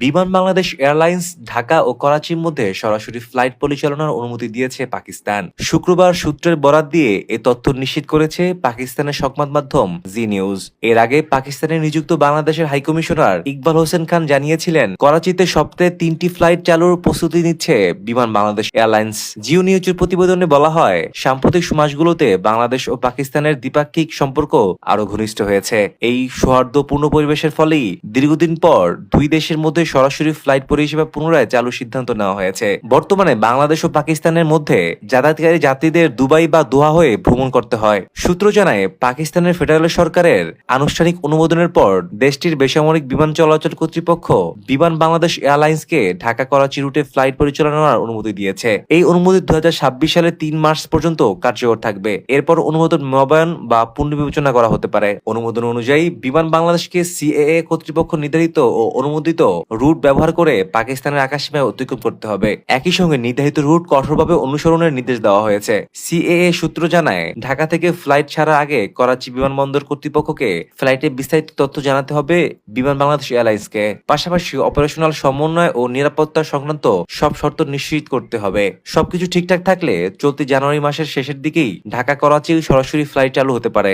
বিমান বাংলাদেশ এয়ারলাইন্স ঢাকা ও করাচির মধ্যে সরাসরি ফ্লাইট পরিচালনার অনুমতি দিয়েছে পাকিস্তান। শুক্রবার সূত্রের বরাত দিয়ে এ তথ্য নিশ্চিত করেছে পাকিস্তানের সংবাদ মাধ্যম জি নিউজ। এর আগে পাকিস্তানে নিযুক্ত বাংলাদেশের হাইকমিশনার ইকবাল হোসেন খান জানিয়েছিলেন, করাচিতে সপ্তাহে 3টি ফ্লাইট চালুর প্রস্তুতি নিচ্ছে বিমান বাংলাদেশ এয়ারলাইন্স। জিও নিউজের প্রতিবেদনে বলা হয়, সাম্প্রতিক মাসগুলোতে বাংলাদেশ ও পাকিস্তানের দ্বিপাক্ষিক সম্পর্ক আরো ঘনিষ্ঠ হয়েছে। এই সৌহার্দ্যপূর্ণ পরিবেশের ফলেই দীর্ঘদিন পর দুই দেশের মধ্যে সরাসরি ফ্লাইট পরিষেবা পুনরায় চালুর সিদ্ধান্ত নেওয়া হয়েছে। বর্তমানে বাংলাদেশ ও পাকিস্তানের মধ্যে যাতায়াতকারী যাত্রীদের দুবাই বা দোহা হয়ে ভ্রমণ করতে হয়। সূত্র জানায়, পাকিস্তানের ফেডারেল সরকারের আনুষ্ঠানিক অনুমোদনের পর দেশটির বেসামরিক বিমান চলাচল কর্তৃপক্ষ বিমান বাংলাদেশ এয়ারলাইন্সকে ঢাকা করাচি রুটে ফ্লাইট পরিচালনার অনুমতি দিয়েছে। এই অনুমতি 2026 সালের 3 মার্চ পর্যন্ত কার্যকর থাকবে। এরপর অনুমোদন নবায়ন বা পুনর্বিবেচনা করা হতে পারে। অনুমোদন অনুযায়ী বিমান বাংলাদেশকে সিএএ কর্তৃপক্ষ নির্ধারিত ও অনুমোদিত রুট ব্যবহার করে পাকিস্তানের আকাশসীমায় অতিক্রম করতে হবে। একই সঙ্গে নির্ধারিত রুট কঠোরভাবে অনুসরণের নির্দেশ দেওয়া হয়েছে। সিএএ সূত্র জানায়, ঢাকা থেকে ফ্লাইট ছাড়ার আগে করাচি বিমানবন্দর কর্তৃপক্ষকে ফ্লাইটের বিস্তারিত তথ্য জানাতে হবে বিমান বাংলাদেশ এয়ারলাইন্সকে। পাশাপাশি অপারেশনাল সমন্বয় ও নিরাপত্তা সংক্রান্ত সব শর্ত নিশ্চিত করতে হবে। সবকিছু ঠিকঠাক থাকলে চলতি জানুয়ারি মাসের শেষের দিকেই ঢাকা করাচি সরাসরি ফ্লাইট চালু হতে পারে।